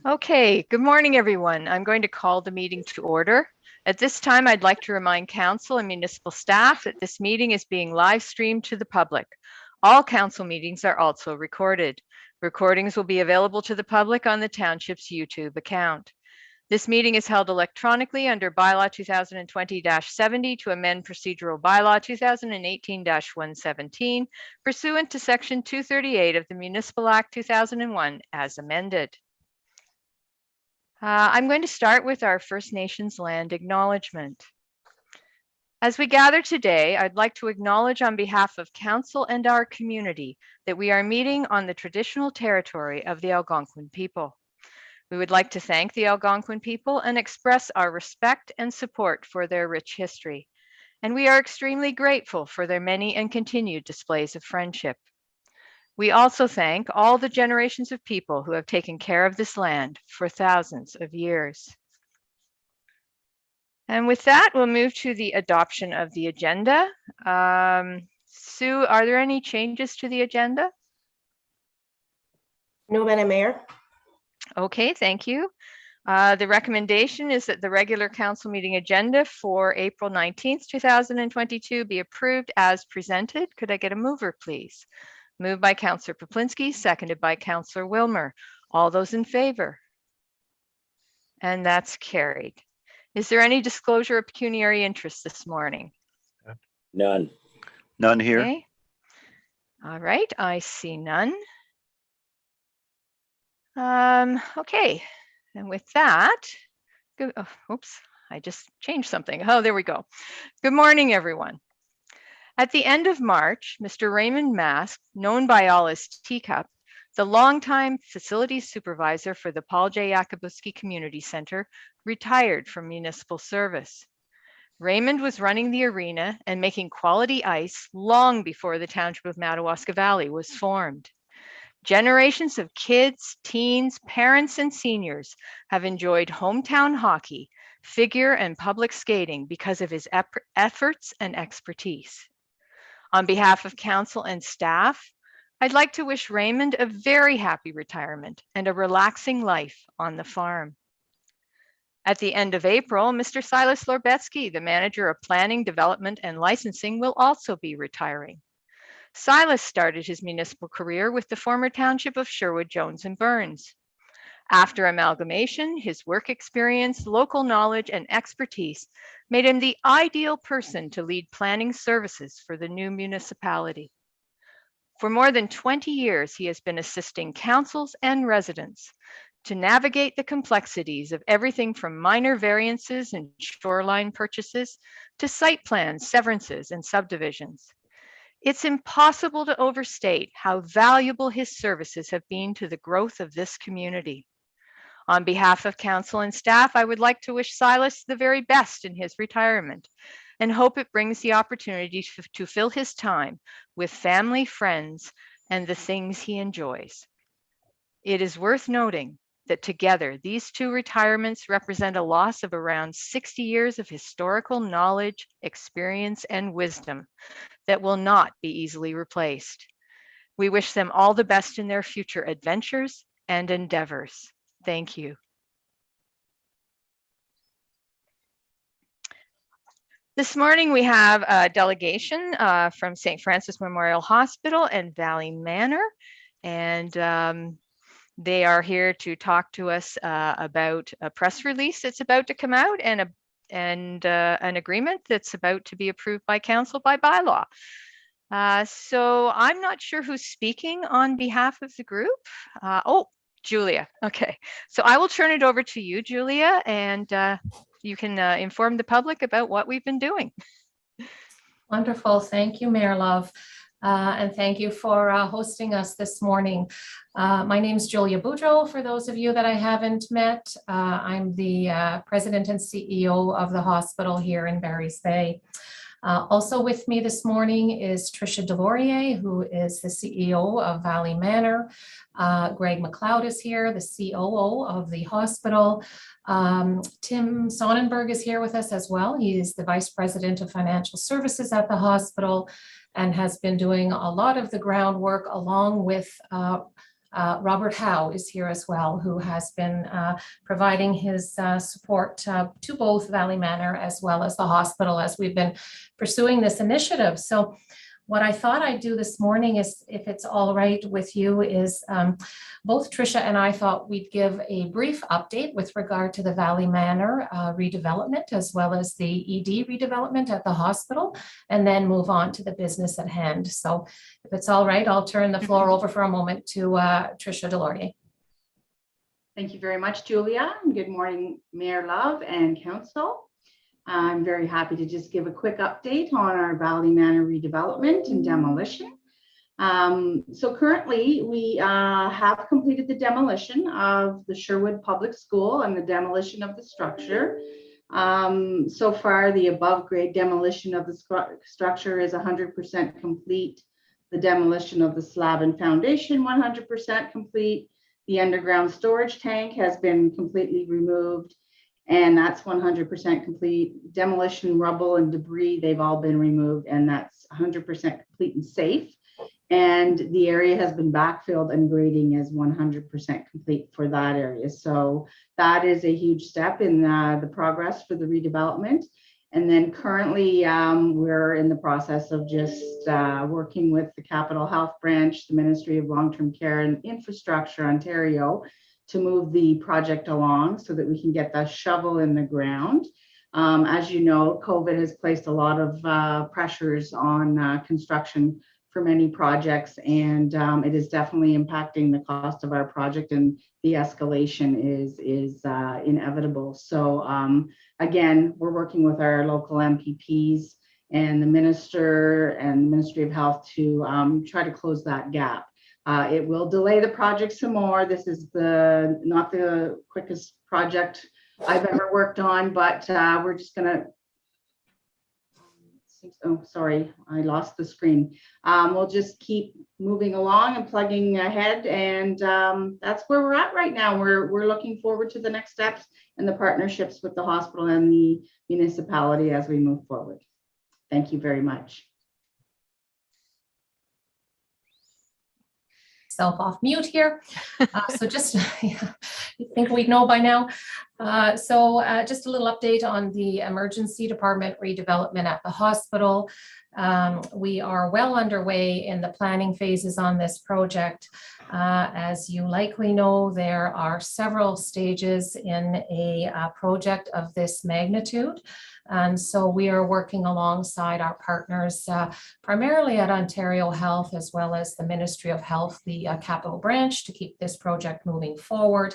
Okay, good morning, everyone. I'm going to call the meeting to order. At this time, I'd like to remind council and municipal staff that this meeting is being live streamed to the public. All council meetings are also recorded. Recordings will be available to the public on the township's YouTube account. This meeting is held electronically under Bylaw 2020-70 to amend Procedural Bylaw 2018-117 pursuant to Section 238 of the Municipal Act 2001 as amended. I'm going to start with our First Nations land acknowledgement. As we gather today, I'd like to acknowledge on behalf of Council and our community that we are meeting on the traditional territory of the Algonquin people. We would like to thank the Algonquin people and express our respect and support for their rich history. And we are extremely grateful for their many and continued displays of friendship. We also thank all the generations of people who have taken care of this land for thousands of years. And with that, we'll move to the adoption of the agenda. Sue, are there any changes to the agenda? No, Madam Mayor. Okay, thank you. The recommendation is that the regular council meeting agenda for April 19th, 2022 be approved as presented. Could I get a mover, please? Moved by Councillor Poplinski, seconded by Councillor Wilmer. All those in favor? And that's carried. Is there any disclosure of pecuniary interest this morning? None. None here. Okay. All right, I see none. Okay, and with that, oops, I just changed something. Oh, there we go. Good morning, everyone. At the end of March, Mr. Raymond Mask, known by all as Teacup, the longtime facilities supervisor for the Paul J. Yakabuski Community Center, retired from municipal service. Raymond was running the arena and making quality ice long before the township of Madawaska Valley was formed. Generations of kids, teens, parents, and seniors have enjoyed hometown hockey, figure, and public skating because of his efforts and expertise. On behalf of council and staff, I'd like to wish Raymond a very happy retirement and a relaxing life on the farm. At the end of April, Mr. Silas Lorbetsky, the manager of planning, development, and licensing, will also be retiring. Silas started his municipal career with the former township of Sherwood, Jones, and Burns. After amalgamation, his work experience, local knowledge, and expertise made him the ideal person to lead planning services for the new municipality. For more than 20 years, he has been assisting councils and residents to navigate the complexities of everything from minor variances and shoreline purchases to site plans, severances, and subdivisions. It's impossible to overstate how valuable his services have been to the growth of this community. On behalf of council and staff, I would like to wish Silas the very best in his retirement and hope it brings the opportunity to fill his time with family, friends, and the things he enjoys. It is worth noting that together, these two retirements represent a loss of around 60 years of historical knowledge, experience, and wisdom that will not be easily replaced. We wish them all the best in their future adventures and endeavors. Thank you. This morning we have a delegation from St. Francis Memorial Hospital and Valley Manor, and they are here to talk to us about a press release that's about to come out and an agreement that's about to be approved by council by bylaw. So I'm not sure who's speaking on behalf of the group. Oh, Julia. Okay, so I will turn it over to you, Julia, and you can inform the public about what we've been doing. Wonderful. Thank you, Mayor Love. And thank you for hosting us this morning. My name is Julia Boudreau, for those of you that I haven't met. I'm the President and CEO of the hospital here in Barry's Bay. Also with me this morning is Tricia Delorier, who is the CEO of Valley Manor. Greg McLeod is here, the COO of the hospital. Tim Sonnenberg is here with us as well. He is the Vice President of Financial Services at the hospital and has been doing a lot of the groundwork along with Robert Howe is here as well, who has been providing his support to both Valley Manor as well as the hospital as we've been pursuing this initiative. So what I thought I'd do this morning is, if it's all right with you, is both Tricia and I thought we'd give a brief update with regard to the Valley Manor redevelopment, as well as the ED redevelopment at the hospital, and then move on to the business at hand. So if it's all right, I'll turn the floor over for a moment to Tricia Delorier. Thank you very much, Julia. Good morning, Mayor Love and Council. I'm very happy to just give a quick update on our Valley Manor redevelopment and demolition. So currently we have completed the demolition of the Sherwood Public School and the demolition of the structure. So far, the above grade demolition of the structure is 100% complete. The demolition of the slab and foundation, 100% complete. The underground storage tank has been completely removed, and that's 100% complete. Demolition, rubble, and debris, they've all been removed, and that's 100% complete and safe. And the area has been backfilled, and grading is 100% complete for that area. So that is a huge step in the progress for the redevelopment. And then currently we're in the process of just working with the Capital Health Branch, the Ministry of Long-Term Care and Infrastructure, Ontario, to move the project along so that we can get the shovel in the ground. As you know, COVID has placed a lot of pressures on construction for many projects, and it is definitely impacting the cost of our project, and the escalation is inevitable. So again, we're working with our local MPPs and the Minister and the Ministry of Health to try to close that gap. It will delay the project some more. This is not the quickest project I've ever worked on, but we're just gonna, oh, sorry, I lost the screen. We'll just keep moving along and plugging ahead, and that's where we're at right now. We're looking forward to the next steps and the partnerships with the hospital and the municipality as we move forward. Thank you very much. Self off mute here. So just, yeah, you think we'd know by now. Just a little update on the emergency department redevelopment at the hospital. We are well underway in the planning phases on this project. As you likely know, there are several stages in a project of this magnitude. And so we are working alongside our partners, primarily at Ontario Health, as well as the Ministry of Health, the Capital Branch, to keep this project moving forward.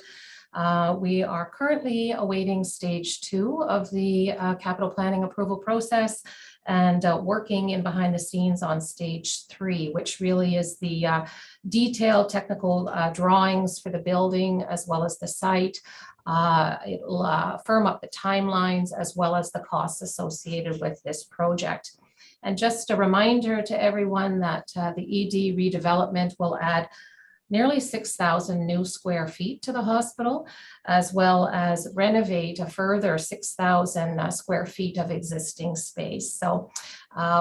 We are currently awaiting stage 2 of the capital planning approval process, and working in behind the scenes on stage 3, which really is the detailed technical drawings for the building as well as the site. It'll firm up the timelines as well as the costs associated with this project. And just a reminder to everyone that the ED redevelopment will add nearly 6,000 new square feet to the hospital, as well as renovate a further 6,000 square feet of existing space. So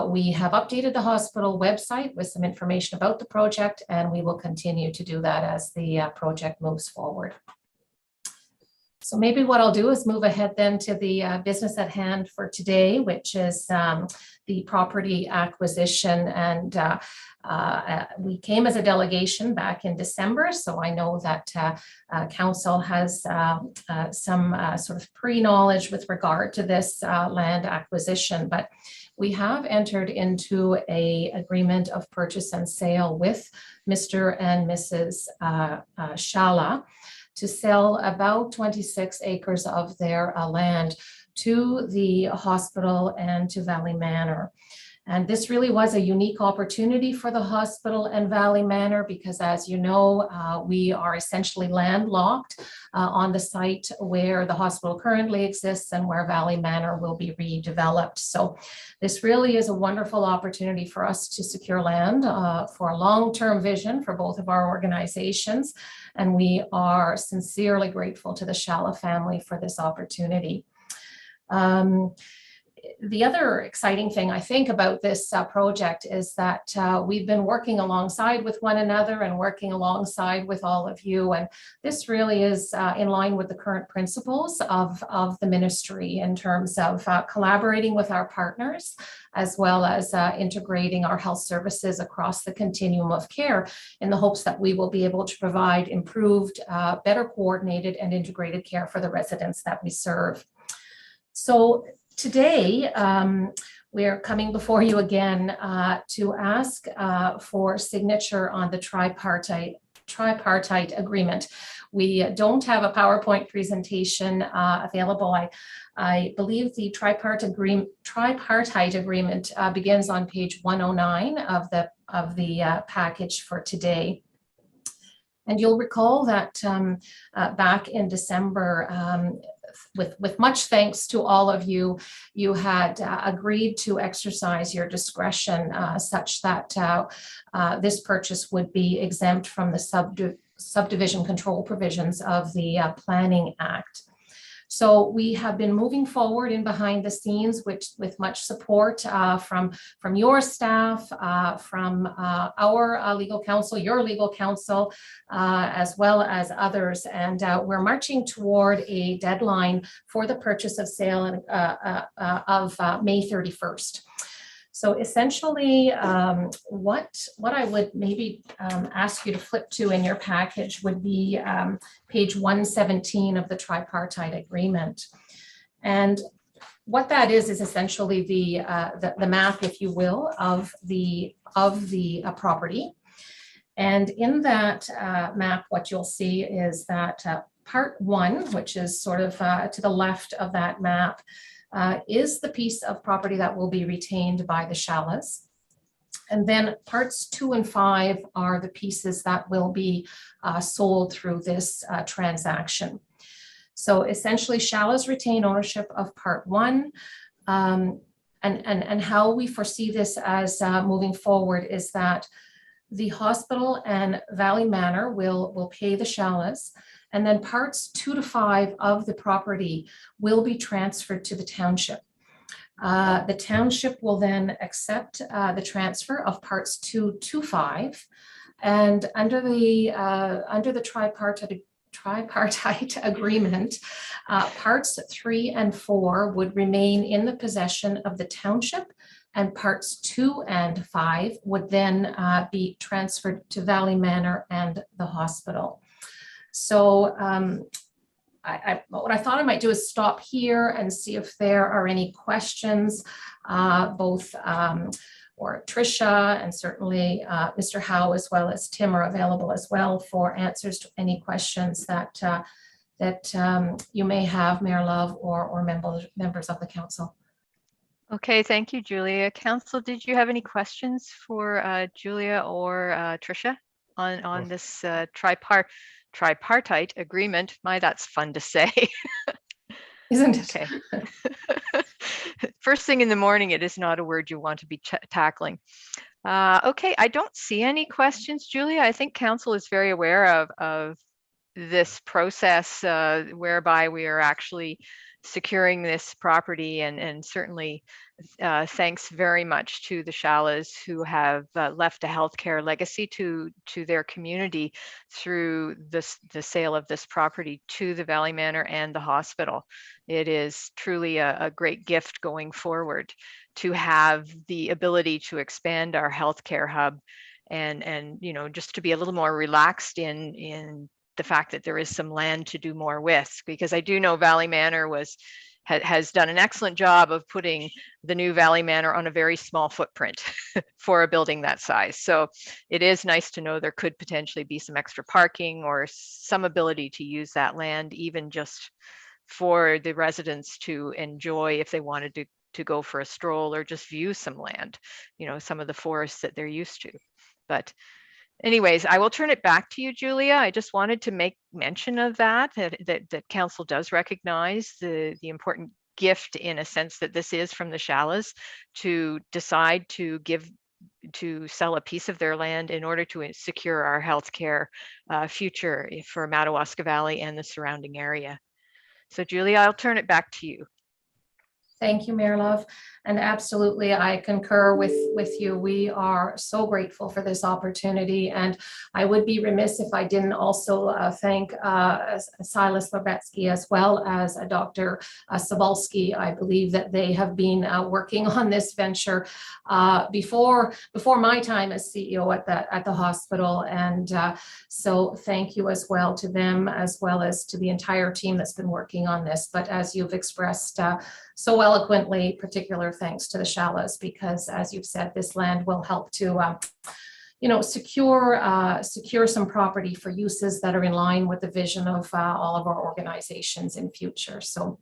we have updated the hospital website with some information about the project, and we will continue to do that as the project moves forward. So maybe what I'll do is move ahead then to the business at hand for today, which is the property acquisition. And we came as a delegation back in December, so I know that Council has some sort of pre-knowledge with regard to this land acquisition, but we have entered into an agreement of purchase and sale with Mr. and Mrs. Shala to sell about 26 acres of their land to the hospital and to Valley Manor. And this really was a unique opportunity for the hospital and Valley Manor because, as you know, we are essentially landlocked on the site where the hospital currently exists and where Valley Manor will be redeveloped. So this really is a wonderful opportunity for us to secure land for a long-term vision for both of our organizations. And we are sincerely grateful to the Shala family for this opportunity. the other exciting thing I think about this project is that we've been working alongside with one another and working alongside with all of you. And this really is in line with the current principles of the ministry in terms of collaborating with our partners, as well as integrating our health services across the continuum of care in the hopes that we will be able to provide improved, better coordinated and integrated care for the residents that we serve. So today, we're coming before you again to ask for signature on the tripartite agreement. We don't have a PowerPoint presentation available. I believe the tripartite agreement begins on page 109 of the package for today. And you'll recall that back in December, with much thanks to all of you, you had agreed to exercise your discretion such that this purchase would be exempt from the subdivision control provisions of the Planning Act. So we have been moving forward in behind the scenes, with much support from your staff, from our legal counsel, your legal counsel, as well as others. And we're marching toward a deadline for the purchase of sale of May 31st. So essentially, what I would maybe ask you to flip to in your package would be page 117 of the tripartite agreement. And what that is essentially the map, if you will, of the property. And in that map, what you'll see is that part one, which is sort of to the left of that map, is the piece of property that will be retained by the Chalas. And then parts 2 and 5 are the pieces that will be sold through this transaction. So essentially, Chalas retain ownership of part 1. And how we foresee this as moving forward is that the hospital and Valley Manor will pay the Chalas, and then parts 2 to 5 of the property will be transferred to the township. The township will then accept the transfer of parts 2 to 5, and under the tripartite agreement, parts 3 and 4 would remain in the possession of the township, and parts 2 and 5 would then be transferred to Valley Manor and the hospital. So what I thought I might do is stop here and see if there are any questions, both or Tricia and certainly Mr. Howe, as well as Tim, are available as well for answers to any questions that you may have, Mayor Love, or members of the council. Okay, thank you, Julia. Council, did you have any questions for Julia or Tricia on this tripartite agreement? My, that's fun to say. Isn't it? Okay. First thing in the morning, it is not a word you want to be tackling. Okay, I don't see any questions, Julia. I think council is very aware of this process whereby we are actually securing this property, and certainly thanks very much to the Chalas who have left a healthcare legacy to their community through the sale of this property to the Valley Manor and the hospital. It is truly a great gift going forward to have the ability to expand our healthcare hub, and you know, just to be a little more relaxed in the fact that there is some land to do more with, because I do know Valley Manor has done an excellent job of putting the new Valley Manor on a very small footprint for a building that size. So it is nice to know there could potentially be some extra parking or some ability to use that land, even just for the residents to enjoy if they wanted to go for a stroll or just view some land, you know, some of the forests that they're used to. But anyways, I will turn it back to you, Julia. I just wanted to make mention of that council does recognize the important gift, in a sense, that this is from the Chalas to decide to sell a piece of their land in order to secure our healthcare future for Madawaska Valley and the surrounding area. So Julia, I'll turn it back to you. Thank you, Mayor Love. And absolutely, I concur with you. We are so grateful for this opportunity. And I would be remiss if I didn't also thank Silas Larbetsky as well as Dr. Sobolski. I believe that they have been working on this venture before my time as CEO at the hospital. And so thank you as well to them, as well as to the entire team that's been working on this. But as you've expressed so eloquently, particular thanks to the Shalas, because as you've said, this land will help to secure some property for uses that are in line with the vision of all of our organizations in future. So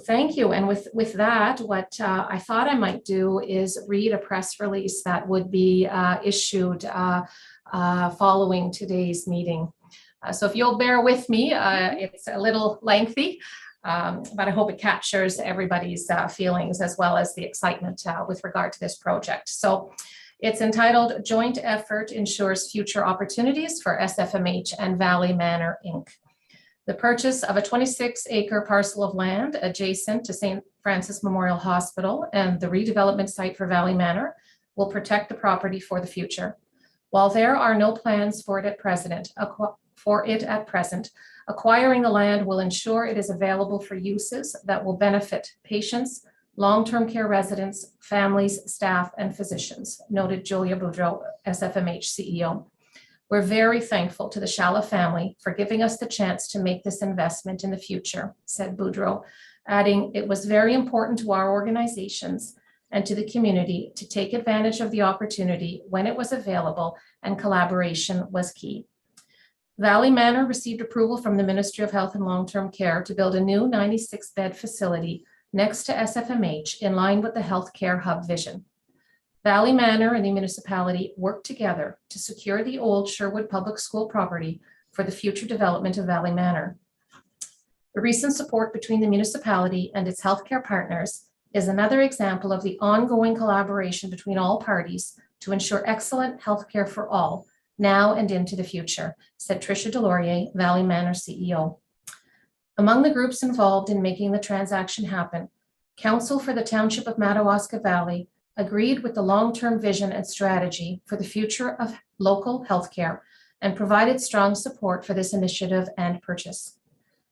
thank you. And with that, what I thought I might do is read a press release that would be issued following today's meeting. So if you'll bear with me, it's a little lengthy. But I hope it captures everybody's feelings as well as the excitement with regard to this project. So it's entitled Joint Effort Ensures Future Opportunities for SFMH and Valley Manor, Inc. The purchase of a 26-acre parcel of land adjacent to St. Francis Memorial Hospital and the redevelopment site for Valley Manor will protect the property for the future. While there are no plans for it at present, acquiring the land will ensure it is available for uses that will benefit patients, long-term care residents, families, staff, and physicians, noted Julia Boudreau, SFMH CEO. We're very thankful to the Shala family for giving us the chance to make this investment in the future, said Boudreau, adding, it was very important to our organizations and to the community to take advantage of the opportunity when it was available, and collaboration was key. Valley Manor received approval from the Ministry of Health and Long-Term Care to build a new 96-bed facility next to SFMH in line with the healthcare hub vision. Valley Manor and the municipality worked together to secure the old Sherwood Public School property for the future development of Valley Manor. The recent support between the municipality and its healthcare partners is another example of the ongoing collaboration between all parties to ensure excellent healthcare for all, now and into the future, said Tricia Delorier, Valley Manor CEO. Among the groups involved in making the transaction happen, Council for the Township of Madawaska Valley agreed with the long-term vision and strategy for the future of local healthcare and provided strong support for this initiative and purchase.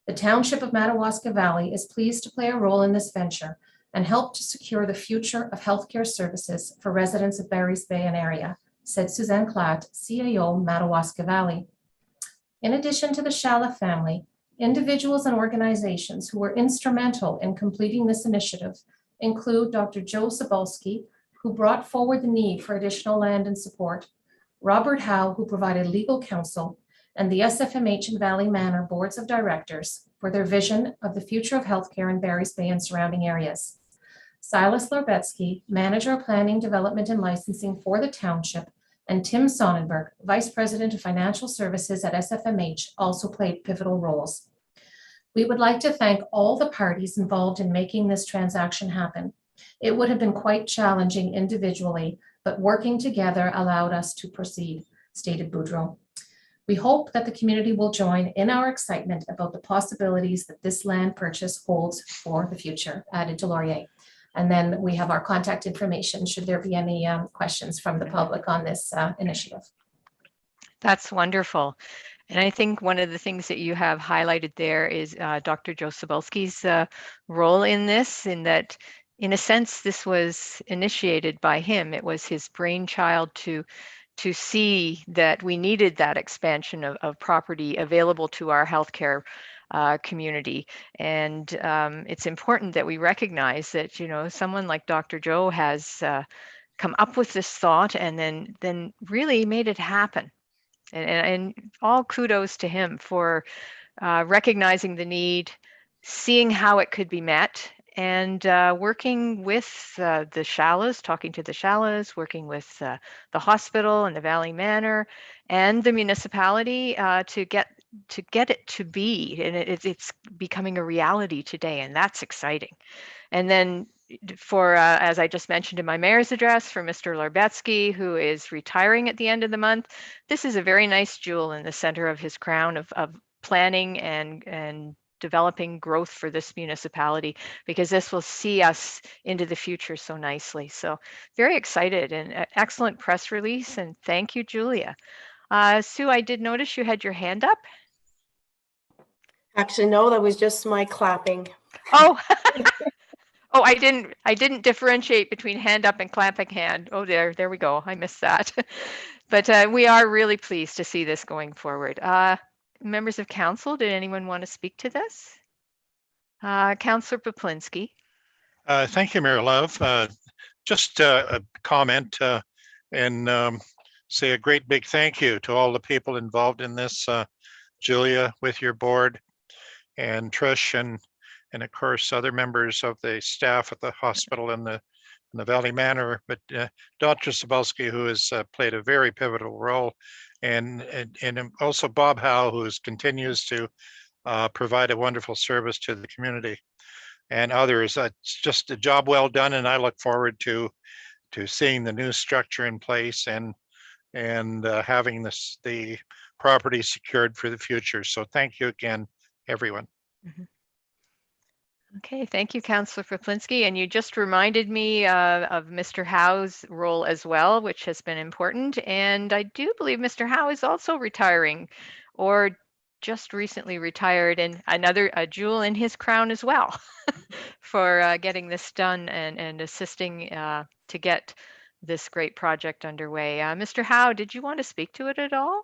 The Township of Madawaska Valley is pleased to play a role in this venture and help to secure the future of healthcare services for residents of Barry's Bay and area, said Suzanne Klatt, CAO, Madawaska Valley. In addition to the Shala family, individuals and organizations who were instrumental in completing this initiative include Dr. Joe Sobolski, who brought forward the need for additional land and support, Robert Howe, who provided legal counsel, and the SFMH and Valley Manor boards of directors for their vision of the future of healthcare in Barry's Bay and surrounding areas. Silas Larbetsky, Manager of Planning, Development, and Licensing for the Township, and Tim Sonnenberg, Vice President of Financial Services at SFMH, also played pivotal roles. We would like to thank all the parties involved in making this transaction happen. It would have been quite challenging individually, but working together allowed us to proceed, stated Boudreau. We hope that the community will join in our excitement about the possibilities that this land purchase holds for the future, added Delorier. And then we have our contact information should there be any questions from the public on this initiative. That's wonderful. And I think one of the things that you have highlighted there is Dr. Joe Sobolski's role in this, in that, in a sense, this was initiated by him. It was his brainchild to see that we needed that expansion of property available to our healthcare community. And it's important that we recognize that, you know, someone like Dr. Joe has come up with this thought and then really made it happen. And all kudos to him for recognizing the need, seeing how it could be met, and working with the Shalas, talking to the Shalas, working with the hospital and the Valley Manor and the municipality to get it to be, and it's becoming a reality today, and that's exciting. And then for, as I just mentioned in my mayor's address, for Mr. Larbetsky, who is retiring at the end of the month, this is a very nice jewel in the center of his crown of planning and developing growth for this municipality, because this will see us into the future so nicely. So very excited, and excellent press release, and thank you, Julia. Sue, I did notice you had your hand up. Actually, no, that was just my clapping. Oh, oh, I didn't differentiate between hand up and clapping hand. Oh, there we go. I missed that. But we are really pleased to see this going forward. Members of council, did anyone want to speak to this? Councillor Poplinski. Thank you, Mayor Love. Just a comment and say a great big thank you to all the people involved in this, Julia, with your board, and Trish, and of course other members of the staff at the hospital and the Valley Manor, but Dr. Sabelski, who has played a very pivotal role, and also Bob Howe, who continues to provide a wonderful service to the community, and others. It's just a job well done, and I look forward to seeing the new structure in place and having the property secured for the future. So thank you again, everyone. Mm-hmm. Okay, thank you, Councillor Poplinski. And you just reminded me of Mr. Howe's role as well, which has been important. And I do believe Mr. Howe is also retiring, or just recently retired, and a jewel in his crown as well for getting this done and assisting to get this great project underway. Mr. Howe, did you want to speak to it at all?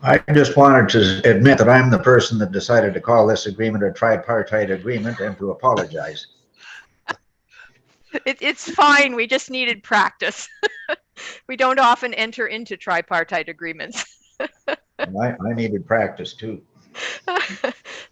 I just wanted to admit that I'm the person that decided to call this agreement a tripartite agreement and to apologize. It's fine. We just needed practice. We don't often enter into tripartite agreements. And I needed practice too.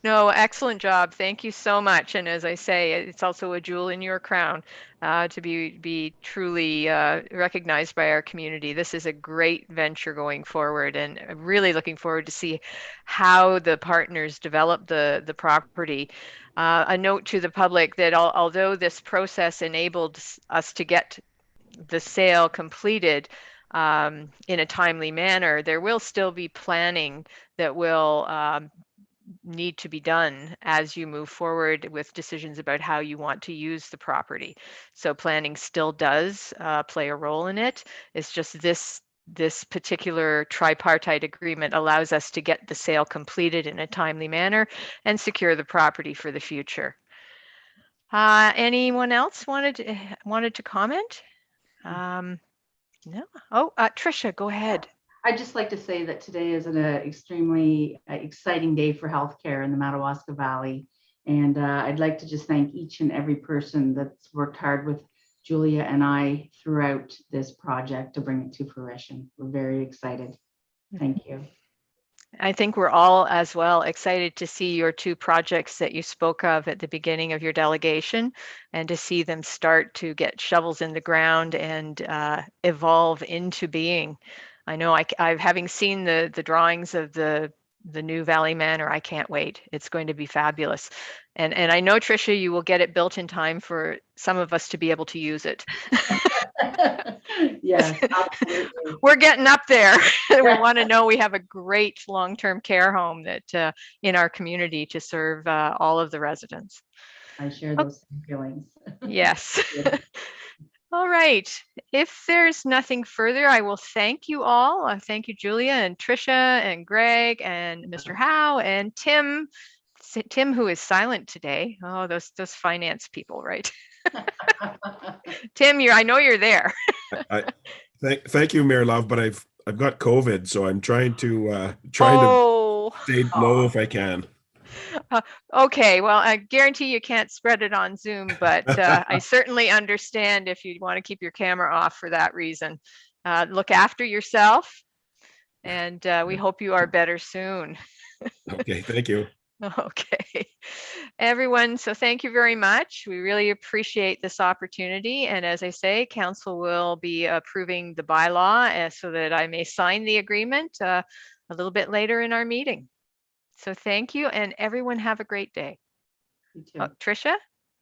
No, excellent job. Thank you so much. And as I say, it's also a jewel in your crown to be truly recognized by our community. This is a great venture going forward, and I'm really looking forward to see how the partners develop the property. A note to the public that although this process enabled us to get the sale completed in a timely manner, there will still be planning that will need to be done as you move forward with decisions about how you want to use the property. So planning still does play a role in it. It's just this particular tripartite agreement allows us to get the sale completed in a timely manner and secure the property for the future. Anyone else wanted to comment? No. Oh, Tricia, go ahead. I'd just like to say that today is an extremely exciting day for healthcare in the Madawaska Valley. And I'd like to just thank each and every person that's worked hard with Julia and I throughout this project to bring it to fruition. We're very excited. Thank you. I think we're all as well excited to see your two projects that you spoke of at the beginning of your delegation, and to see them start to get shovels in the ground and evolve into being. I know I've having seen the drawings of the new Valley Manor, I can't wait. It's going to be fabulous. And I know, Tricia, you will get it built in time for some of us to be able to use it. Yes, absolutely. We're getting up there. We want to know we have a great long-term care home that in our community to serve all of the residents. I share those same feelings. Yes. All right. If there's nothing further, I will thank you all. Thank you, Julia and Tricia and Greg and Mr. Howe and Tim. Tim, who is silent today. Oh, those finance people, right? Tim, I know you're there. Thank you, Mayor Love, but I've got COVID, so I'm trying to stay low if I can. Okay, well, I guarantee you can't spread it on Zoom, but I certainly understand if you want to keep your camera off for that reason. Look after yourself, and we hope you are better soon. Okay, thank you. Okay, everyone, so thank you very much. We really appreciate this opportunity. And as I say, council will be approving the bylaw so that I may sign the agreement a little bit later in our meeting. So thank you, and everyone have a great day. You too. Oh, Tricia?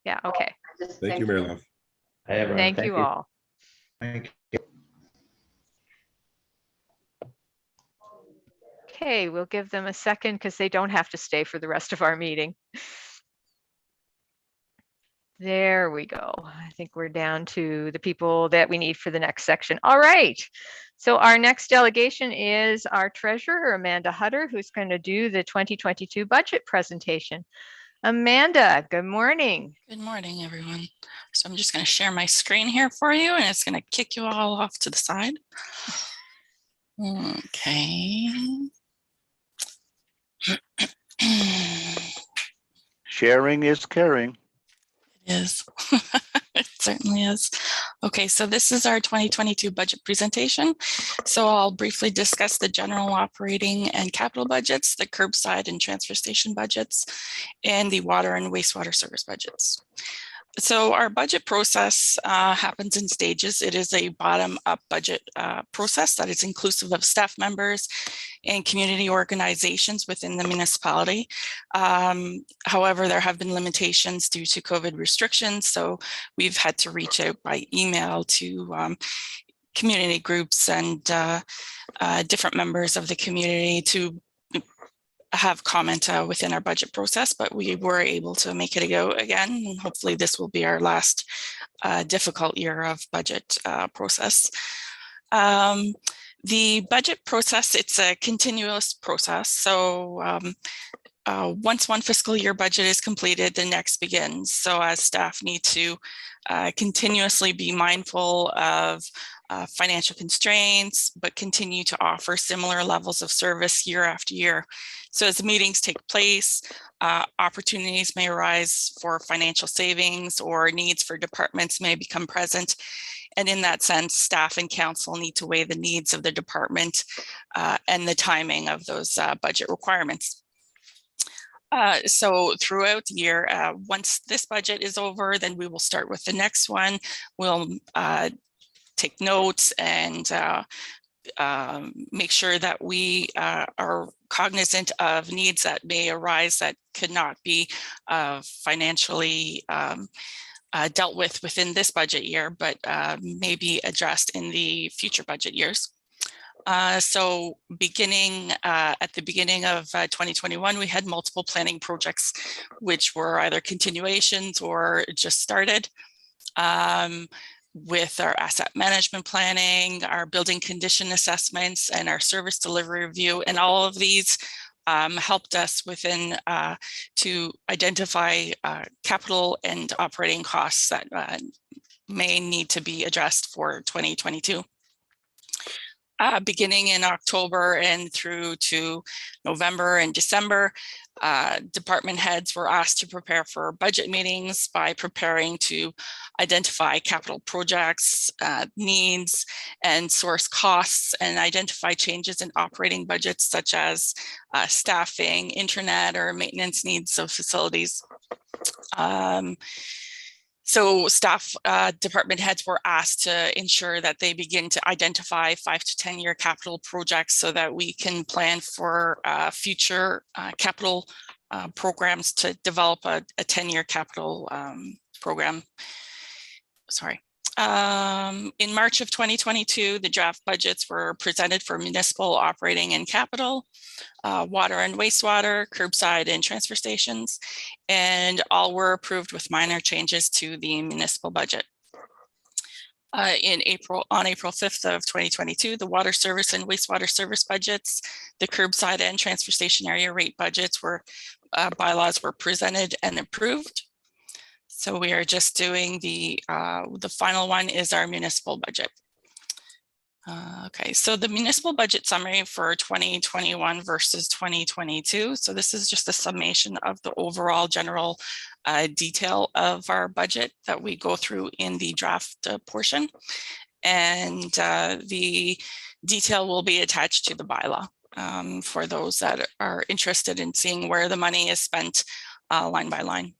Yeah, okay. Thank you, Mayor Love. Hi, everyone. Thank you all. Thank you. Okay, we'll give them a second because they don't have to stay for the rest of our meeting. There we go. I think we're down to the people that we need for the next section. All right. So our next delegation is our treasurer, Amanda Hutter, who's going to do the 2022 budget presentation. Amanda, good morning. Good morning, everyone. So I'm just going to share my screen here for you, and it's going to kick you all off to the side. Okay. Sharing is caring. It is. It certainly is. Okay, so this is our 2022 budget presentation. So I'll briefly discuss the general operating and capital budgets, the curbside and transfer station budgets, and the water and wastewater service budgets. So our budget process happens in stages. It is a bottom-up budget process that is inclusive of staff members and community organizations within the municipality. However, there have been limitations due to COVID restrictions, so we've had to reach out by email to community groups and different members of the community to have comment within our budget process, but we were able to make it a go again. And hopefully this will be our last difficult year of budget process. The budget process, it's a continuous process. So once one fiscal year budget is completed, the next begins. So as staff need to continuously be mindful of financial constraints, but continue to offer similar levels of service year after year. So as meetings take place, opportunities may arise for financial savings or needs for departments may become present. And in that sense, staff and council need to weigh the needs of the department and the timing of those budget requirements. So throughout the year, once this budget is over, then we will start with the next one. We'll take notes and make sure that we are cognizant of needs that may arise that could not be financially dealt with within this budget year, but may be addressed in the future budget years. So beginning at the beginning of 2021, we had multiple planning projects, which were either continuations or just started. With our asset management planning, our building condition assessments, and our service delivery review. And all of these helped us within to identify capital and operating costs that may need to be addressed for 2022. Beginning in October and through to November and December, department heads were asked to prepare for budget meetings by preparing to identify capital projects, needs, and source costs, and identify changes in operating budgets such as staffing, internet, or maintenance needs of facilities. So staff department heads were asked to ensure that they begin to identify 5 to 10 year capital projects so that we can plan for future capital programs to develop a 10-year capital program. Sorry. In March of 2022, the draft budgets were presented for municipal operating and capital, water and wastewater, curbside and transfer stations, and all were approved with minor changes to the municipal budget. On April 5th of 2022, the water service and wastewater service budgets, the curbside and transfer station area rate budgets were bylaws were presented and approved. So we are just doing the final one is our municipal budget. Okay, so the municipal budget summary for 2021 versus 2022. So this is just a summation of the overall general detail of our budget that we go through in the draft portion. And the detail will be attached to the bylaw for those that are interested in seeing where the money is spent line by line.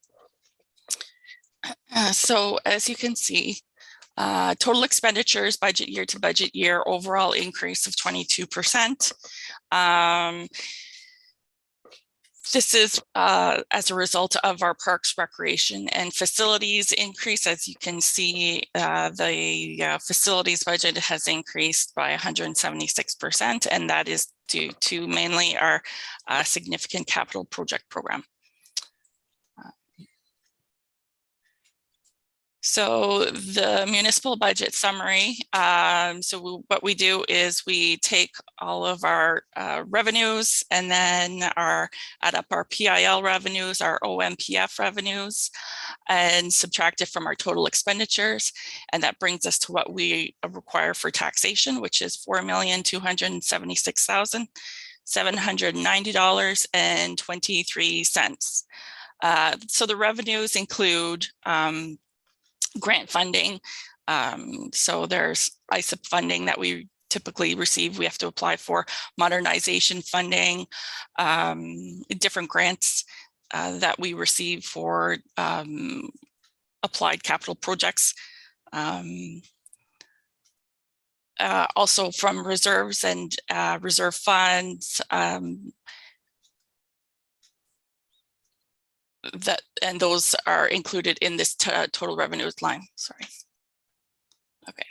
So as you can see, total expenditures budget year to budget year, overall increase of 22%. This is as a result of our parks, recreation, and facilities increase. As you can see, the facilities budget has increased by 176%, and that is due to mainly our significant capital project program. So the municipal budget summary. What we do is we take all of our revenues and then add up our PIL revenues, our OMPF revenues, and subtract it from our total expenditures. And that brings us to what we require for taxation, which is $4,276,790.23. So the revenues include grant funding. So there's ISIP funding that we typically receive. We have to apply for modernization funding, different grants that we receive for applied capital projects. Also from reserves and reserve funds, and those are included in this total revenues line. Sorry. Okay.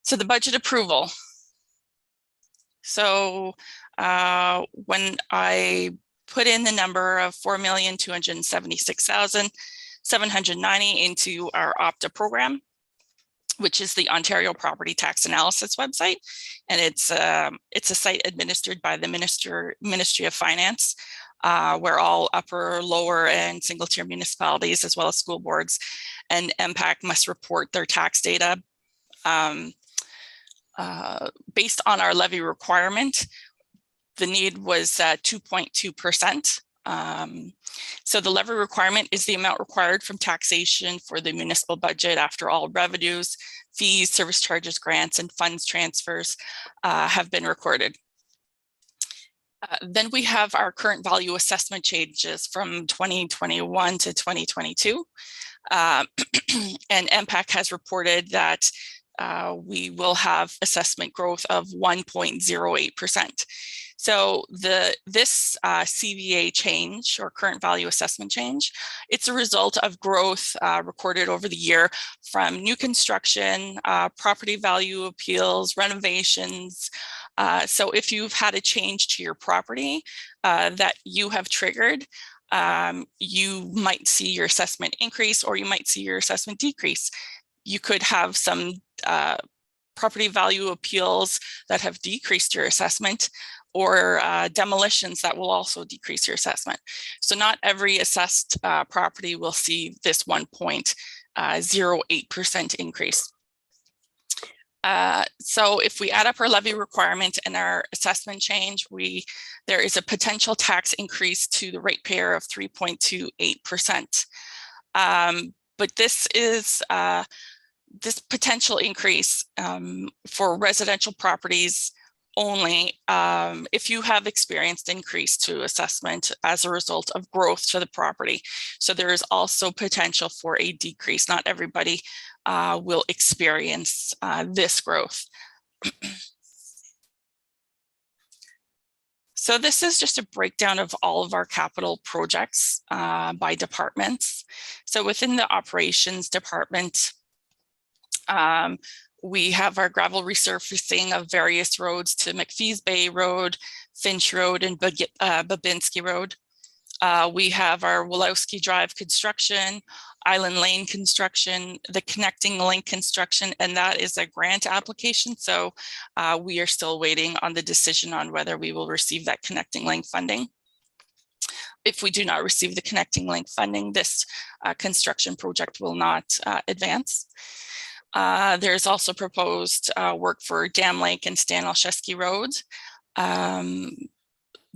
So the budget approval. So when I put in the number of 4,276,790 into our OPTA program, which is the Ontario Property Tax Analysis website, and it's a site administered by the Ministry of Finance, where all upper, lower, and single-tier municipalities, as well as school boards and MPAC, must report their tax data based on our levy requirement. The need was 2.2%. So the levy requirement is the amount required from taxation for the municipal budget after all revenues, fees, service charges, grants, and funds transfers have been recorded. Then we have our current value assessment changes from 2021 to 2022. And MPAC has reported that we will have assessment growth of 1.08%. So this CVA change, or current value assessment change, it's a result of growth recorded over the year from new construction, property value appeals, renovations. So if you've had a change to your property that you have triggered, you might see your assessment increase, or you might see your assessment decrease. You could have some property value appeals that have decreased your assessment, or demolitions that will also decrease your assessment. So not every assessed property will see this 1.08% increase. So if we add up our levy requirement and our assessment change, there is a potential tax increase to the ratepayer of 3.28%. But this is this potential increase for residential properties only if you have experienced increase to assessment as a result of growth to the property. So there is also potential for a decrease. Not everybody will experience this growth. So this is just a breakdown of all of our capital projects by departments. So within the operations department, we have our gravel resurfacing of various roads to McPhee's Bay Road, Finch Road, and Babinski Road. We have our Wolowski Drive construction, Island Lane construction, the connecting link construction, and that is a grant application. So we are still waiting on the decision on whether we will receive that connecting link funding. If we do not receive the connecting link funding, this construction project will not advance. There's also proposed work for Dam Lake and Stan Olszewski roads,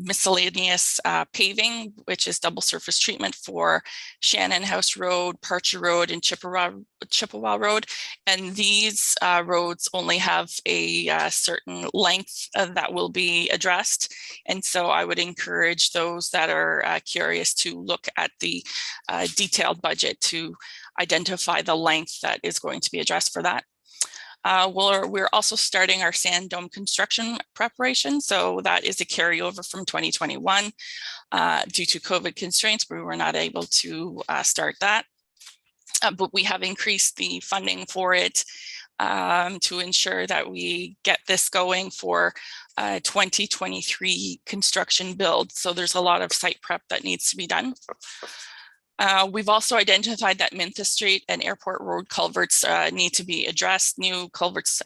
miscellaneous paving, which is double surface treatment for Shannon House Road, Parcher Road, and Chippewa Road. And these roads only have a certain length that will be addressed. And so I would encourage those that are curious to look at the detailed budget to identify the length that is going to be addressed for that. We're also starting our sand dome construction preparation. So that is a carryover from 2021. Due to COVID constraints, we were not able to start that. But we have increased the funding for it to ensure that we get this going for 2023 construction build. So there's a lot of site prep that needs to be done. We've also identified that Mintha Street and Airport Road culverts need to be addressed. New culverts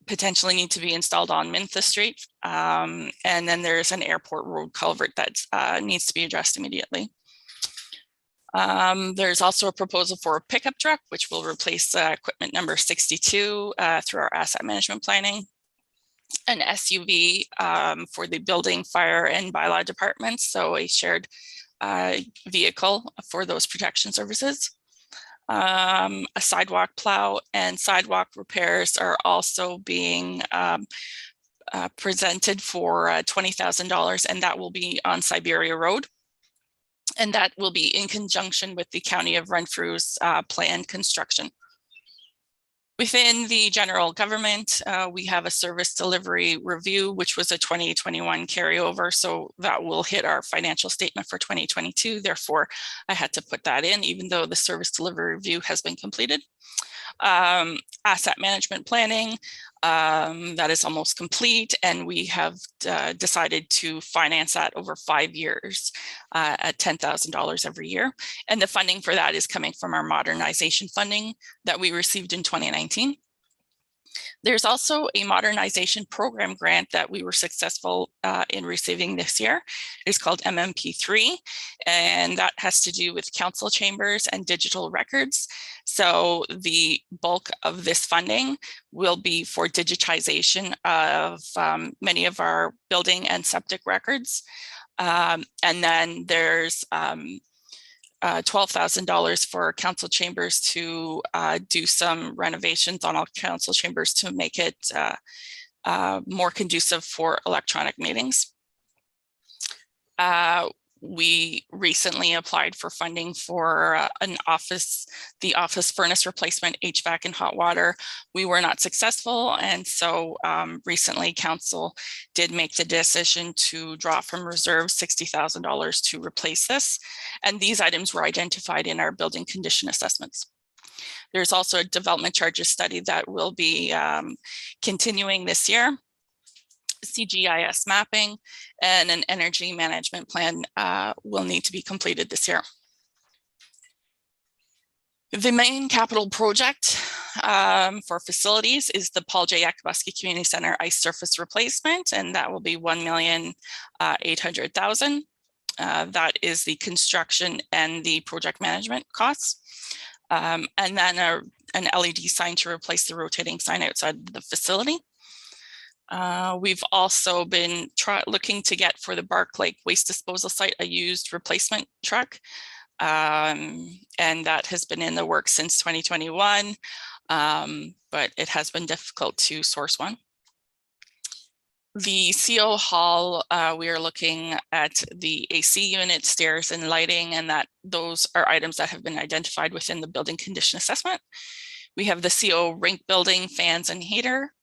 potentially need to be installed on Mintha Street. And then there's an Airport Road culvert that needs to be addressed immediately. There's also a proposal for a pickup truck, which will replace equipment number 62 through our asset management planning. An SUV for the building, fire, and bylaw departments, so a shared vehicle for those protection services. A sidewalk plow and sidewalk repairs are also being presented for $20,000, and that will be on Siberia Road. And that will be in conjunction with the County of Renfrew's planned construction. Within the general government, we have a service delivery review, which was a 2021 carryover. So that will hit our financial statement for 2022. Therefore, I had to put that in, even though the service delivery review has been completed. Asset management planning, that is almost complete, and we have decided to finance that over 5 years at $10,000 every year. And the funding for that is coming from our modernization funding that we received in 2019. There's also a modernization program grant that we were successful in receiving this year. It's called MMP3, and that has to do with council chambers and digital records. So the bulk of this funding will be for digitization of many of our building and septic records. And then there's $12,000 for council chambers to do some renovations on all council chambers to make it more conducive for electronic meetings. We recently applied for funding for the office furnace replacement, HVAC and hot water. We were not successful. And so recently council did make the decision to draw from reserve $60,000 to replace this. And these items were identified in our building condition assessments. There's also a development charges study that will be continuing this year. CGIS mapping and an energy management plan will need to be completed this year. The main capital project for facilities is the Paul J. Yakubuski Community Center ice surface replacement, and that will be $1,800,000. That is the construction and the project management costs. And then an LED sign to replace the rotating sign outside the facility. We've also been looking to get for the Bark Lake waste disposal site a used replacement truck. And that has been in the works since 2021, but it has been difficult to source one. The CO hall, we are looking at the AC unit, stairs, and lighting, and those are items that have been identified within the building condition assessment. We have the CO rink building, fans and heater.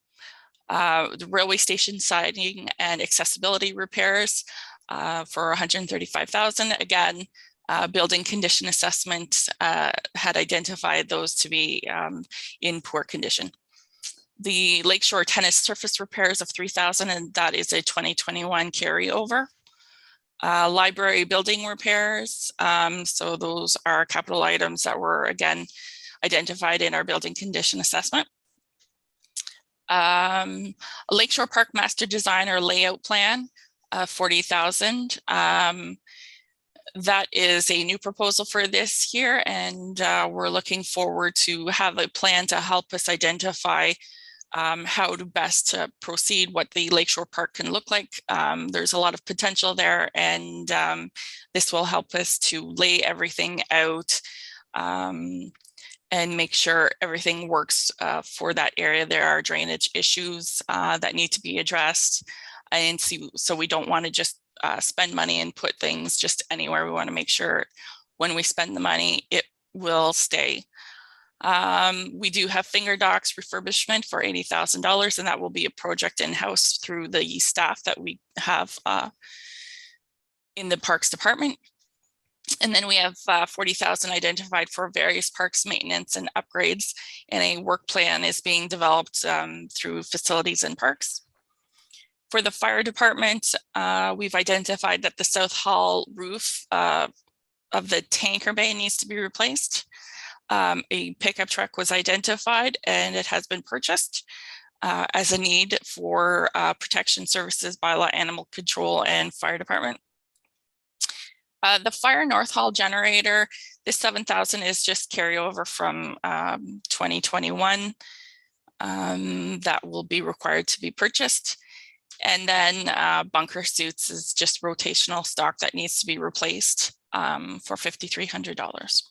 The railway station siding and accessibility repairs for $135,000. Again, building condition assessment had identified those to be in poor condition. The Lakeshore tennis surface repairs of $3,000, and that is a 2021 carryover. Library building repairs, so those are capital items that were again identified in our building condition assessment. A Lakeshore Park master design or layout plan, $40,000. That is a new proposal for this year, and we're looking forward to have a plan to help us identify how to best proceed, what the Lakeshore Park can look like. There's a lot of potential there, and this will help us to lay everything out and make sure everything works for that area. There are drainage issues that need to be addressed. And so we don't want to just spend money and put things just anywhere. We want to make sure when we spend the money, it will stay. We do have finger docks refurbishment for $80,000, and that will be a project in-house through the staff that we have in the Parks Department. And then we have 40,000 identified for various parks maintenance and upgrades, and a work plan is being developed through Facilities and Parks. For the fire department, we've identified that the South Hall roof of the tanker bay needs to be replaced. A pickup truck was identified and it has been purchased as a need for protection services, bylaw, animal control, and fire department. The Fire North Hall generator, this 7,000 is just carryover from 2021. That will be required to be purchased. And then bunker suits is just rotational stock that needs to be replaced for $5,300.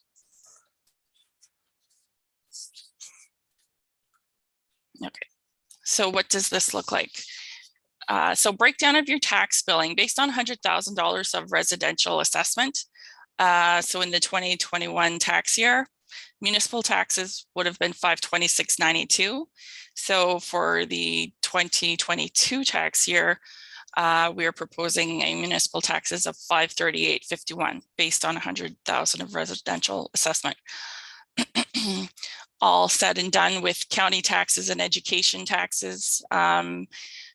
Okay, so what does this look like? So breakdown of your tax billing based on $100,000 of residential assessment. So in the 2021 tax year, municipal taxes would have been $526.92. So for the 2022 tax year, we are proposing a municipal taxes of $538.51 based on 100,000 of residential assessment. All said and done with county taxes and education taxes,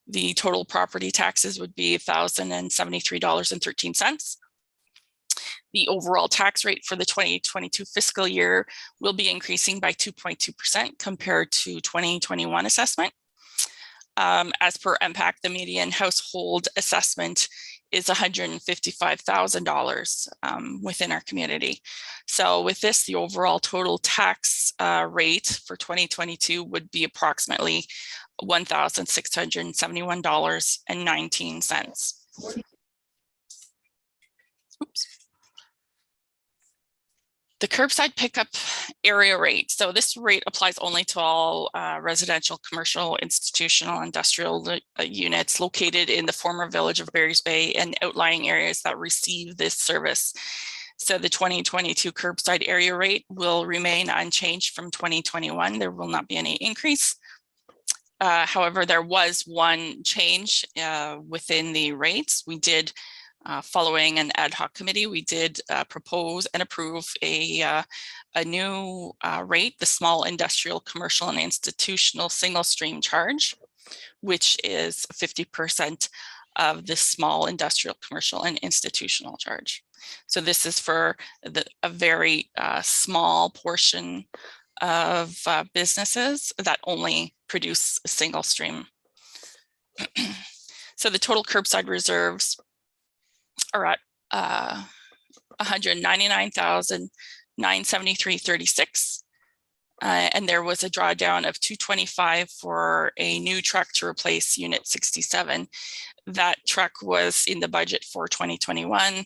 the total property taxes would be $1,073.13. The overall tax rate for the 2022 fiscal year will be increasing by 2.2% compared to 2021 assessment. As per MPAC, the median household assessment is $155,000 within our community. So with this, the overall total tax rate for 2022 would be approximately $1,671.19. Oops. The curbside pickup area rate. So this rate applies only to all residential, commercial, institutional, industrial units located in the former village of Barry's Bay and outlying areas that receive this service. So the 2022 curbside area rate will remain unchanged from 2021. There will not be any increase. However, there was one change within the rates. We did, following an ad hoc committee, we did propose and approve a new rate, the small industrial, commercial, and institutional single stream charge, which is 50% of the small industrial, commercial, and institutional charge. So this is for a very small portion of businesses that only produce a single stream. So the total curbside reserves are at $199,973.36. And there was a drawdown of $225 for a new truck to replace Unit 67. That truck was in the budget for 2021,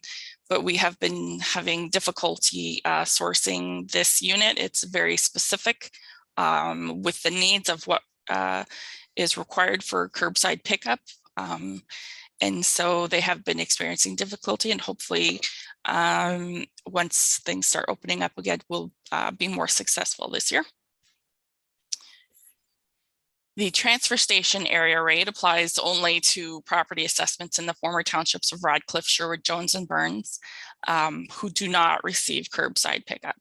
but we have been having difficulty sourcing this unit. It's very specific with the needs of what is required for curbside pickup. And so they have been experiencing difficulty, and hopefully once things start opening up again, we'll be more successful this year. The transfer station area rate applies only to property assessments in the former townships of Radcliffe, Sherwood, Jones, and Burns, who do not receive curbside pickup.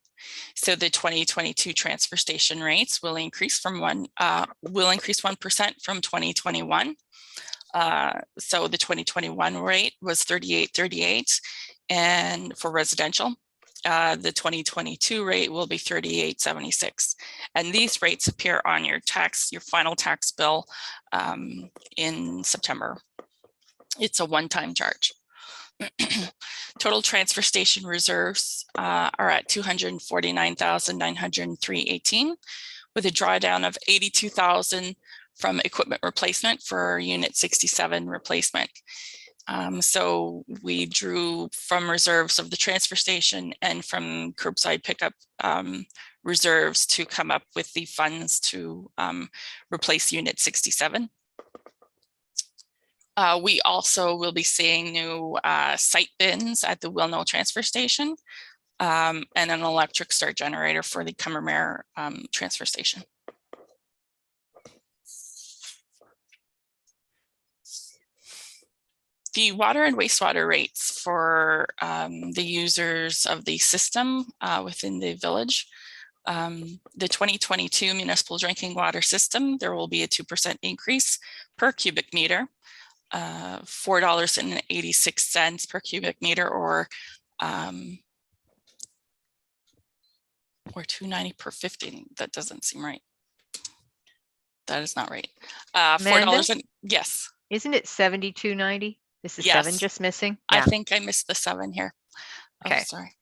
So the 2022 transfer station rates will increase 1% from 2021. So the 2021 rate was $38.38, and for residential, the 2022 rate will be $38.76. And these rates appear on your final tax bill in September. It's a one-time charge. Total transfer station reserves are at $249,903.18, with a drawdown of $82,000 from equipment replacement for Unit 67 replacement. So we drew from reserves of the transfer station and from curbside pickup reserves to come up with the funds to replace Unit 67. We also will be seeing new site bins at the Wilno transfer station. and an electric start generator for the Cumbermere transfer station. The water and wastewater rates for the users of the system within the village. The 2022 municipal drinking water system, there will be a 2% increase per cubic meter, $4.86 per cubic meter, or $2.90 per 15. That doesn't seem right. That is not right. $4 and yes. Isn't it 72.90? This is Yes. 7 just missing? I think I missed the 7 here. Okay. Oh, sorry.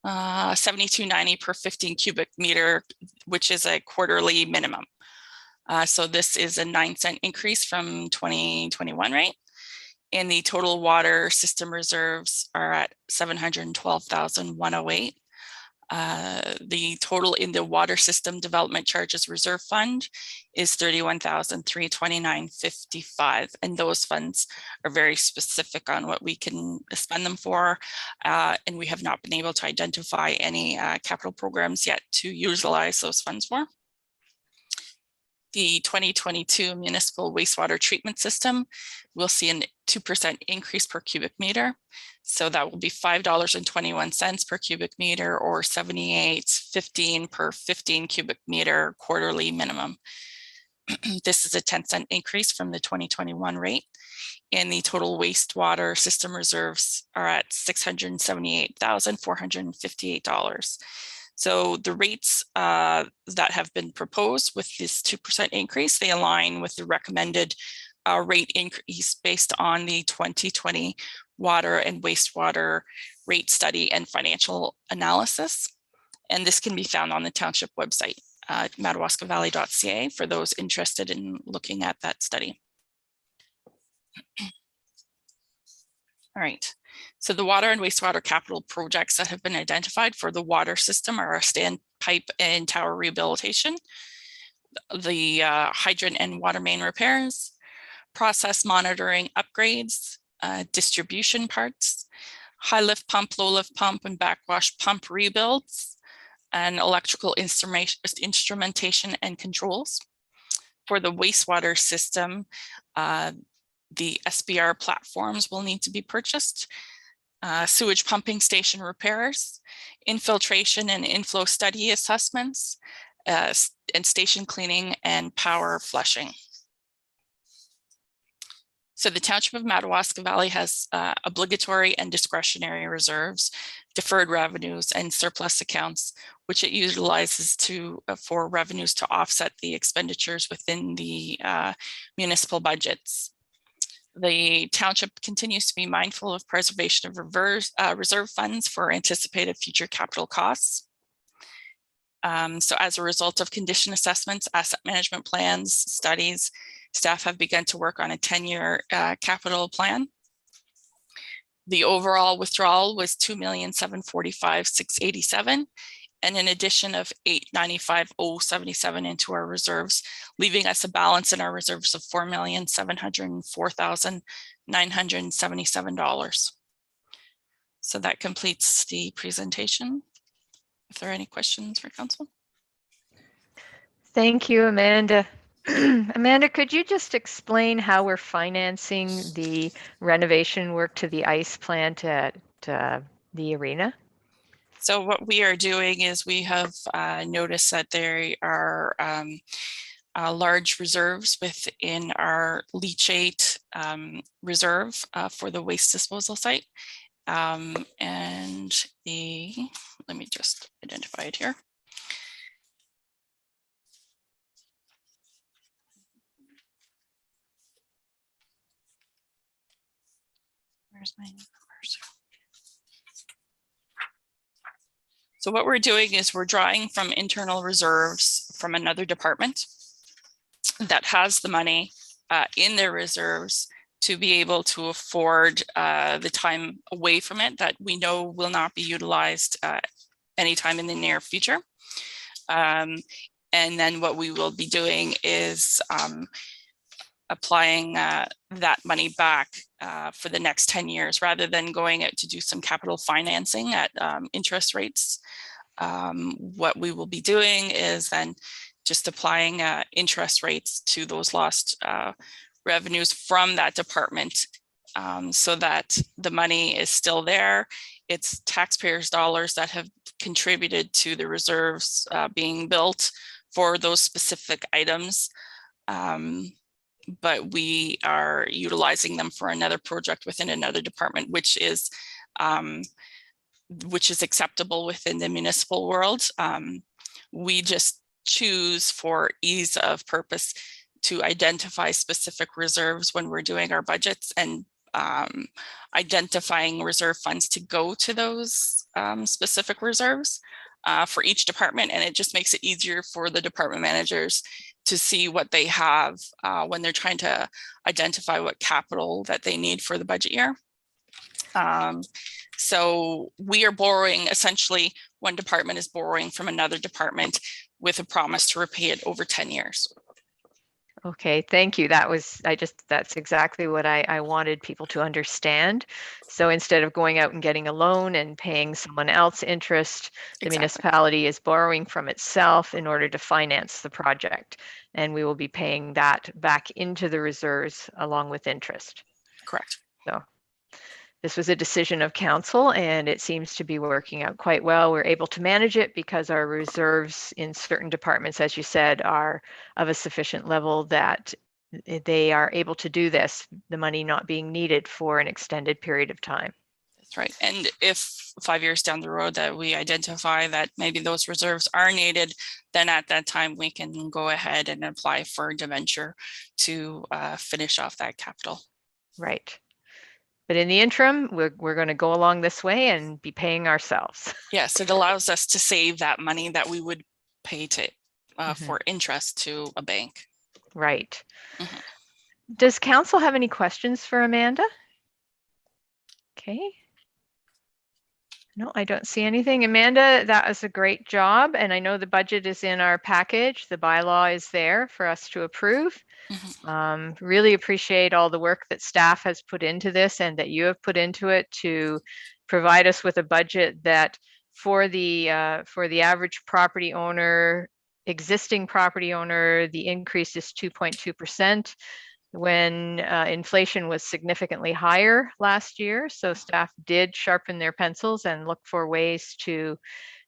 $72.90 per 15 cubic meter, which is a quarterly minimum. So this is a 9-cent increase from 2021 rate. And the total water system reserves are at 712,108. The total in the water system development charges reserve fund is 31,329.55, and those funds are very specific on what we can spend them for, and we have not been able to identify any capital programs yet to utilize those funds for. The 2022 municipal wastewater treatment system will see a 2% increase per cubic meter. So that will be $5.21 per cubic meter, or $78.15 per 15 cubic meter quarterly minimum. This is a 10-cent increase from the 2021 rate. And the total wastewater system reserves are at $678,458. So the rates that have been proposed with this 2% increase, they align with the recommended rate increase based on the 2020 water and wastewater rate study and financial analysis. And this can be found on the township website, madawaskavalley.ca, for those interested in looking at that study. All right. So the water and wastewater capital projects that have been identified for the water system are a standpipe and tower rehabilitation, the hydrant and water main repairs, process monitoring upgrades, distribution parts, high lift pump, low lift pump, and backwash pump rebuilds, and electrical instrumentation and controls. For the wastewater system, the SBR platforms will need to be purchased. Sewage pumping station repairs, infiltration and inflow study assessments, and station cleaning and power flushing. So the Township of Madawaska Valley has obligatory and discretionary reserves, deferred revenues, and surplus accounts, which it utilizes for revenues to offset the expenditures within the municipal budgets. The township continues to be mindful of preservation of reserve funds for anticipated future capital costs. So as a result of condition assessments, asset management plans, studies, staff have begun to work on a 10-year capital plan. The overall withdrawal was $2,745,687, and an addition of $895,077 into our reserves, leaving us a balance in our reserves of $4,704,977. So that completes the presentation. If there are any questions for council. Thank you, Amanda. Amanda, could you just explain how we're financing the renovation work to the ice plant at the arena? So what we are doing is we have noticed that there are large reserves within our leachate reserve for the waste disposal site. And let me just identify it here. Where's my numbers? So what we're doing is we're drawing from internal reserves from another department that has the money in their reserves to be able to afford the time away from it that we know will not be utilized anytime in the near future. And then what we will be doing is applying that money back for the next 10 years rather than going out to do some capital financing at interest rates. What we will be doing is then just applying interest rates to those lost revenues from that department, so that the money is still there. It's taxpayers' dollars that have contributed to the reserves being built for those specific items. But we are utilizing them for another project within another department, which is acceptable within the municipal world. We just choose, for ease of purpose, to identify specific reserves when we're doing our budgets, and identifying reserve funds to go to those specific reserves for each department. And it just makes it easier for the department managers to see what they have when they're trying to identify what capital that they need for the budget year. So we are borrowing, essentially one department is borrowing from another department with a promise to repay it over 10 years. Okay, thank you. That's exactly what I wanted people to understand. So instead of going out and getting a loan and paying someone else interest, the municipality is borrowing from itself in order to finance the project. And we will be paying that back into the reserves along with interest. Correct. So this was a decision of council, and it seems to be working out quite well. We're able to manage it because our reserves in certain departments, as you said, are of a sufficient level that they are able to do this, the money not being needed for an extended period of time. That's right. And if 5 years down the road that we identify that maybe those reserves are needed, then at that time we can go ahead and apply for a debenture to finish off that capital. Right. But in the interim, we're going to go along this way and be paying ourselves. Yes, it allows us to save that money that we would pay to for interest to a bank. Right. Does council have any questions for Amanda? Okay. No, I don't see anything. Amanda, that was a great job. And I know the budget is in our package. The bylaw is there for us to approve. Really appreciate all the work that staff has put into this and that you have put into it to provide us with a budget that for the average property owner, existing property owner, the increase is 2.2%. when inflation was significantly higher last year. So staff did sharpen their pencils and look for ways to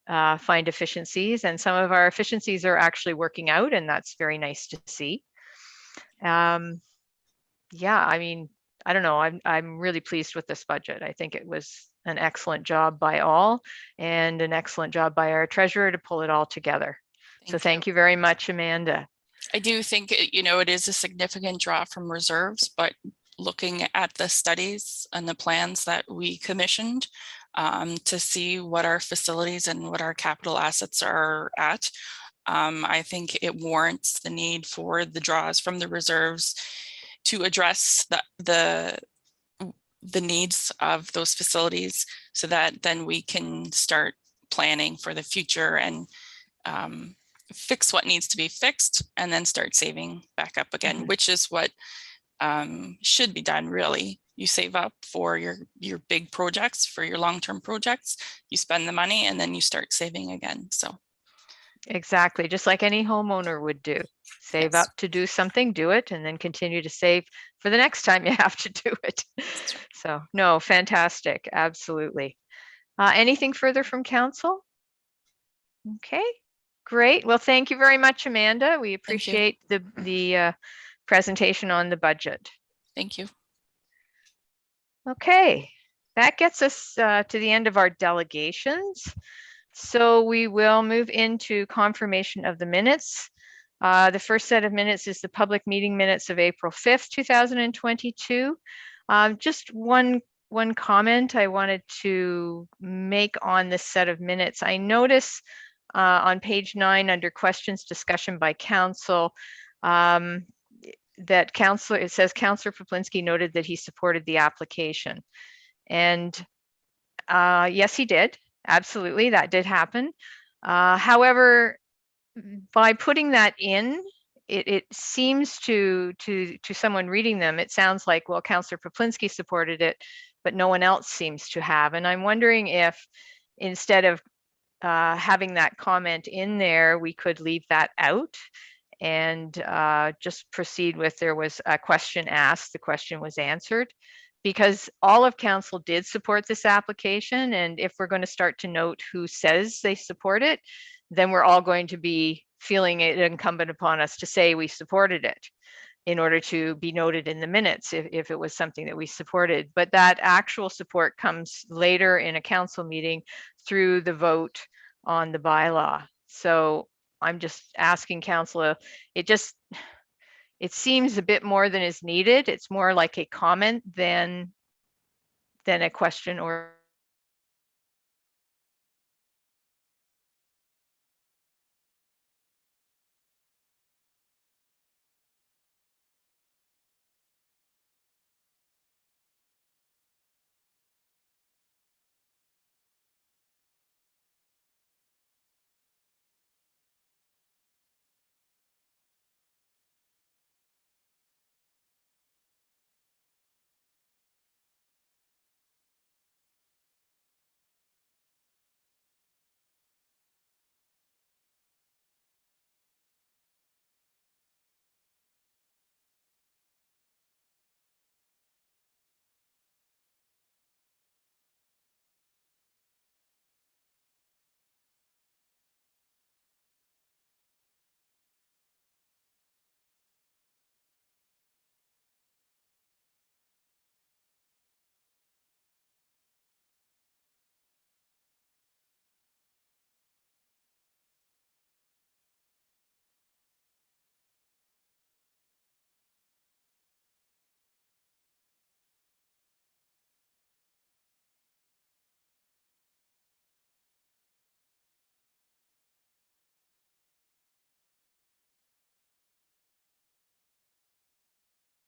find efficiencies. And some of our efficiencies are actually working out, and that's very nice to see. Yeah, I mean, I don't know. I'm really pleased with this budget. I think it was an excellent job by all, and an excellent job by our treasurer to pull it all together. So thank you very much, Amanda. I do think, it is a significant draw from reserves, but looking at the studies and the plans that we commissioned to see what our facilities and what our capital assets are at, I think it warrants the need for the draws from the reserves to address the needs of those facilities, so that then we can start planning for the future and fix what needs to be fixed, and then start saving back up again, which is what should be done. Really, you save up for your big projects, for your long-term projects, you spend the money, and then you start saving again. So exactly, just like any homeowner would do. Save up to do something, do it, and then continue to save for the next time you have to do it. So no, fantastic, absolutely. Anything further from council? Okay. Great. Well, thank you very much, Amanda. We appreciate the presentation on the budget. Thank you. Okay, that gets us to the end of our delegations. So we will move into confirmation of the minutes. The first set of minutes is the public meeting minutes of April 5th, 2022. Just one comment I wanted to make on this set of minutes. I notice on page 9 under questions discussion by council that it says Councillor Poplinski noted that he supported the application. And yes, he did. Absolutely, that did happen. However, by putting that in, it seems to someone reading them, it sounds like, well, Councillor Poplinski supported it, but no one else seems to have. And I'm wondering if instead of having that comment in there, we could leave that out and just proceed with, there was a question asked, the question was answered, because all of council did support this application. And if we're going to start to note who says they support it, then we're all going to be feeling it incumbent upon us to say we supported it in order to be noted in the minutes if it was something that we supported. But that actual support comes later in a council meeting through the vote on the bylaw. So I'm just asking council, it seems a bit more than is needed. It's more like a comment than a question or